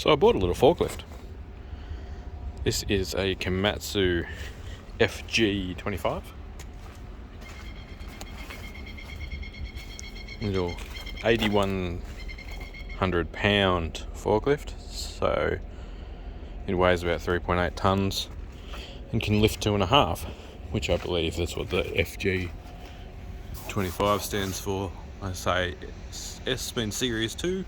So I bought a little forklift. This is a Komatsu fg25. Little 8,100 pound forklift. So it weighs about 3.8 tons and can lift 2.5, which I believe that's what the fg25 stands for. I say S means Series 2.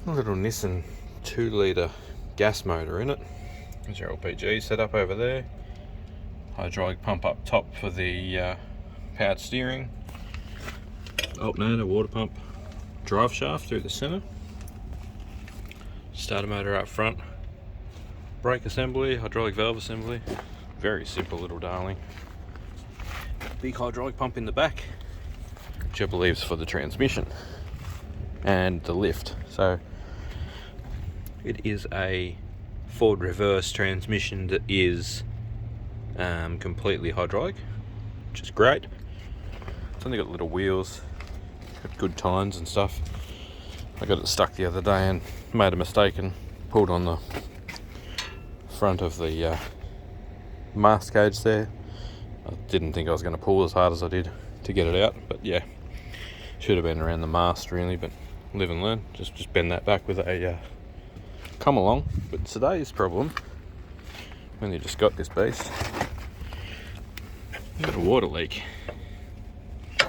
A little Nissan 2-litre gas motor in it. There's your LPG set up over there. Hydraulic pump up top for the powered steering. Alternator, water pump, drive shaft through the centre. Starter motor up front. Brake assembly, hydraulic valve assembly. Very simple little darling. Big hydraulic pump in the back, which I believe is for the transmission and the lift. So it is a forward reverse transmission that is completely hydraulic, which is great. It's only got little wheels, got good tines and stuff. I got it stuck the other day and made a mistake and pulled on the front of the mast cage there. I didn't think I was going to pull as hard as I did to get it out, but yeah, should have been around the mast really, but live and learn. Just bend that back with a come along. But today's problem, when you just got this beast, you've got a water leak. I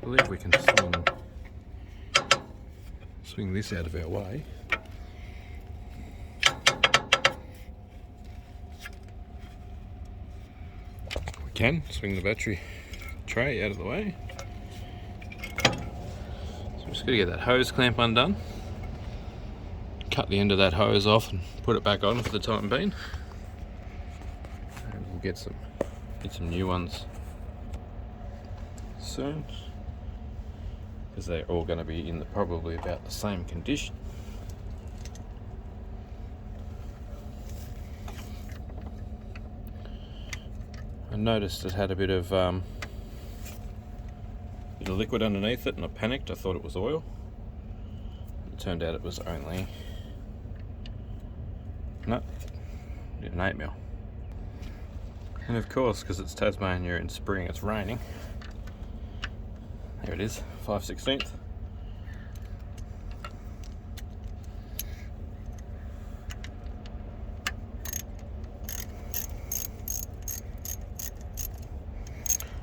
believe we can swing this out of our way. We can swing the battery tray out of the way. So I'm just going to get that hose clamp undone. Cut the end of that hose off and put it back on for the time being. And we'll get some new ones soon, because they're all going to be in probably about the same condition. I noticed it had a bit of liquid underneath it, and I panicked. I thought it was oil. It turned out it was only an 8mm. And of course, because it's Tasmania in spring, it's raining. There it is, 5/16.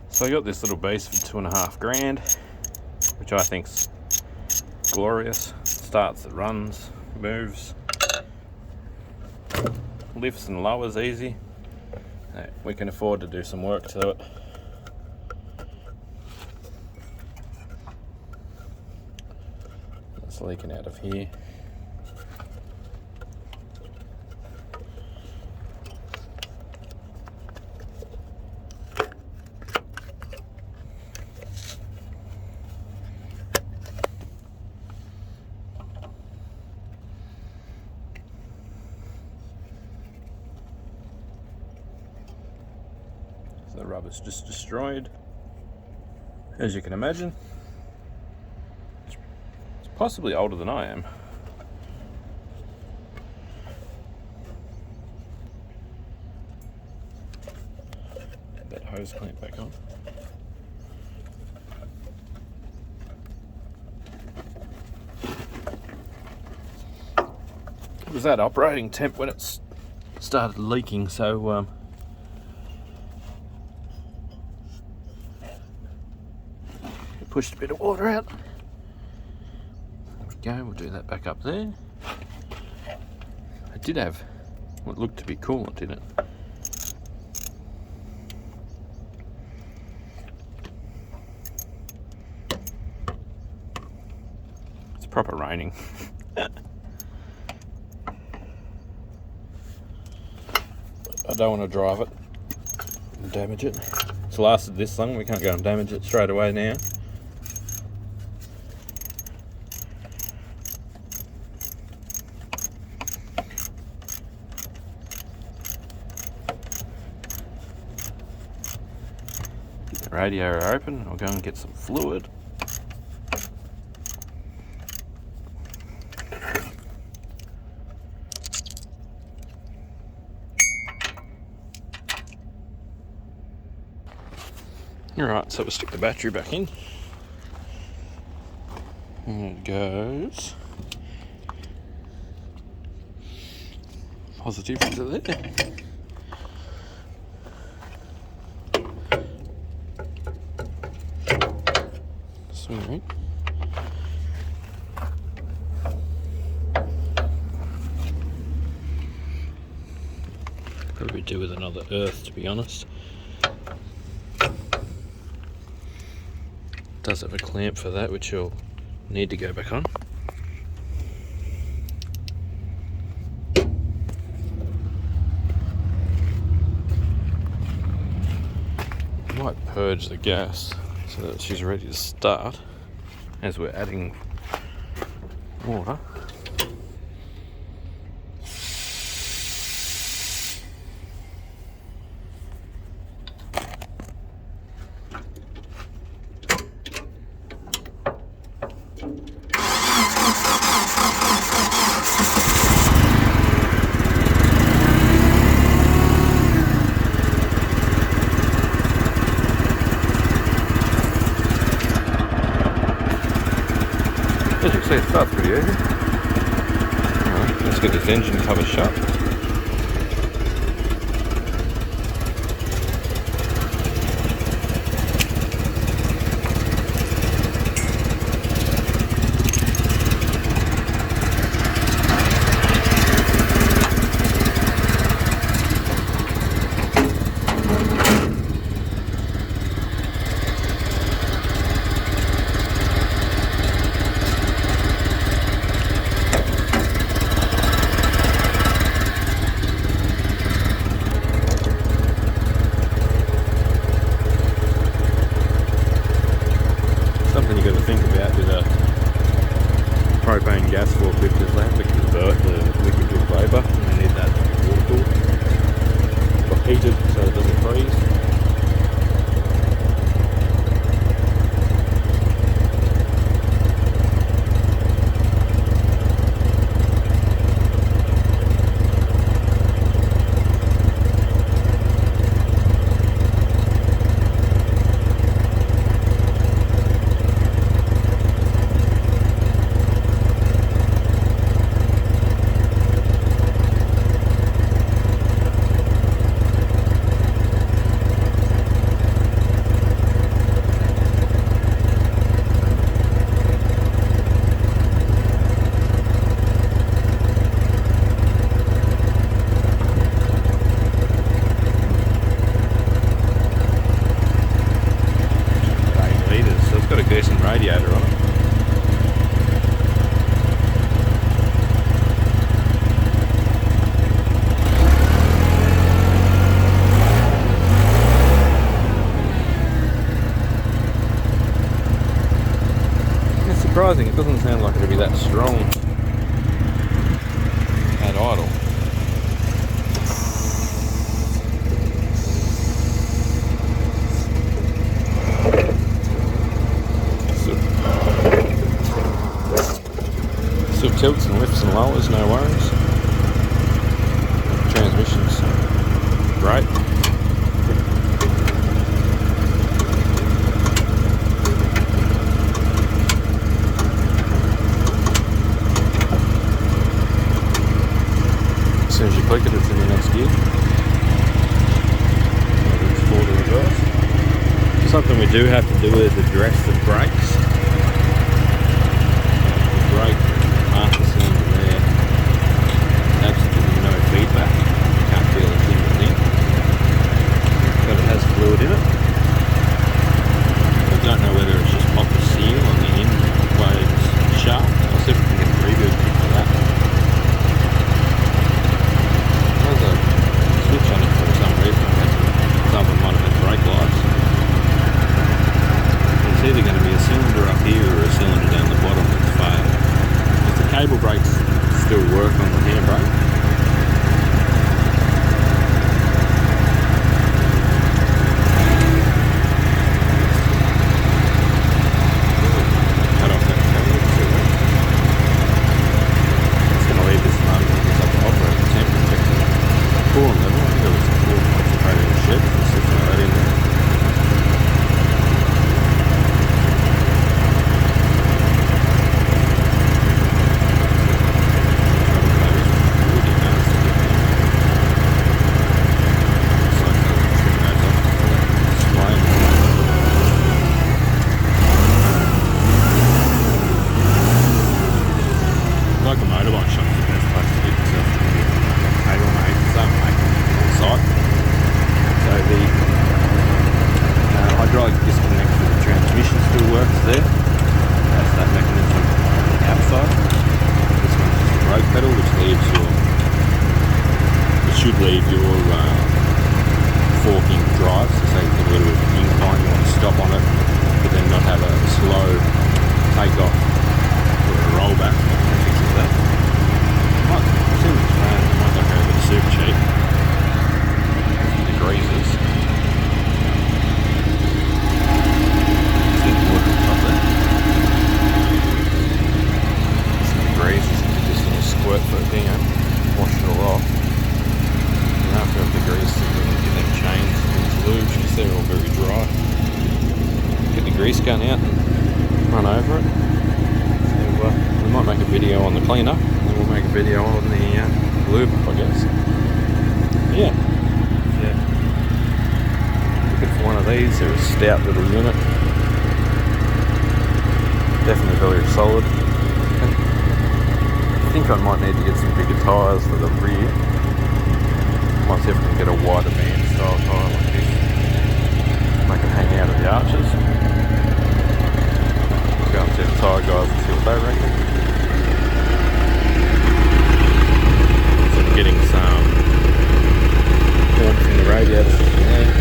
So I got this little beast for 2.5 grand, which I think's glorious. Starts, it runs, moves, lifts and lowers easy. We can afford to do some work to it. It's leaking out of here. The rubber's just destroyed, as you can imagine. It's possibly older than I am. Get that hose clamp back on. It was at operating temp when it started leaking, so pushed a bit of water out. There we go, we'll do that back up there. It did have what looked to be coolant in it. It's proper raining. I don't want to drive it and damage it. It's lasted this long, we can't go and damage it straight away now. Radiator open, I'll go and get some fluid. Alright, so we'll stick the battery back in. And it goes positive into there. Swing it. Probably do with another earth, to be honest. Does have a clamp for that, which you'll need to go back on. Might purge the gas so that she's ready to start as we're adding water. As you can see, it starts pretty easy. Right, let's get this engine cover shut. Something you've got to think about with a propane gas forklift is they have to convert the liquid to vapour, and they need that to be water cooled or heated so it doesn't freeze. Decent radiator on it. It's surprising, it doesn't sound like it'll be that strong at idle. Tilts and lifts and lowers, no worries. Transmission's great. As soon as you click it, it's in the next gear. It's forward or reverse. Something we do have to do is address the brakes. The brake after cylinder there, absolutely no feedback, you can't feel a single thing, but it has fluid in it. I don't know whether it's just popped the seal on the end blades shaft. I'll see if we can get a reboot for that. There's a switch on it for some reason. Someone might have had brake lights. It's either going to be a cylinder up here or a cylinder down the bottom that's failed. Cable brakes still work on the handbrake. Cut off that cable. It's going to leave this one because I've operated temperature. Coolant level, I think it was a cool concentrated shed. Let's see if I that in there. Like a motorbike shop is the best place to get yourself cable made, so mate, on site. So the hydraulic disconnect for the transmission still works there. That's that mechanism on the outside. This one's just a brake pedal, which should leave your forking drive. So say you've got a little bit of incline, you want to stop on it, but then not have a slow take-off or a rollback. That fixes that. As soon as it's ran, it might look a bit super cheap. The greases. See the water up there. Some of the greases, just a little squirt for it, wash it all off. And after the grease, get them chains into lubes because they're all very dry. Get the grease gun out and run over it. So we might make a video on the cleanup, and then we'll make a video on the lube, I guess. Yeah. Looking for one of these. They're a stout little unit. Definitely very solid. I think I might need to get some bigger tyres for the rear. Might see if we can get a wider band style tyre like this. Make it hang out of the arches. Go up to the tyre guys and see what they reckon. So I'm getting some warmth in the radiator system there.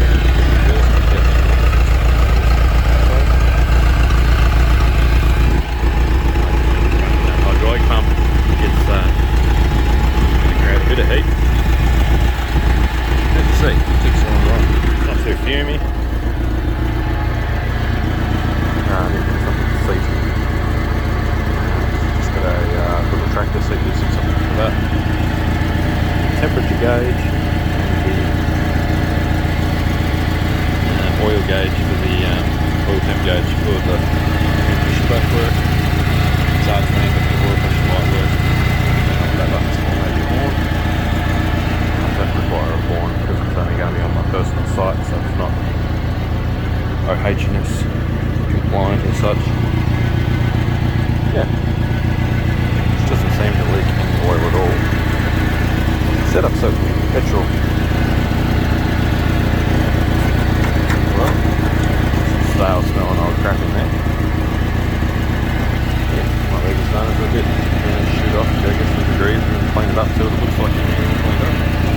That hydraulic pump gets to create a bit of heat. Let's see, ticks on right. Not too fumy. Seat. It's got a little tractor seat that sits on for that. Temperature gauge and the oil gauge for the oil temp gauge for the transmission back work. Charge me if the oil pressure light work. That button's for maybe a horn. I don't require a horn because it's only going to be on my personal site, so it's not OHS compliant as such. Yeah, it doesn't seem to leak any oil at all. Set up so petrol. Well, stale smelling old crap in there. Yeah, my leg is done it for a bit. Shoot off, go get some degrees and clean it up so it looks like it's cleaned up.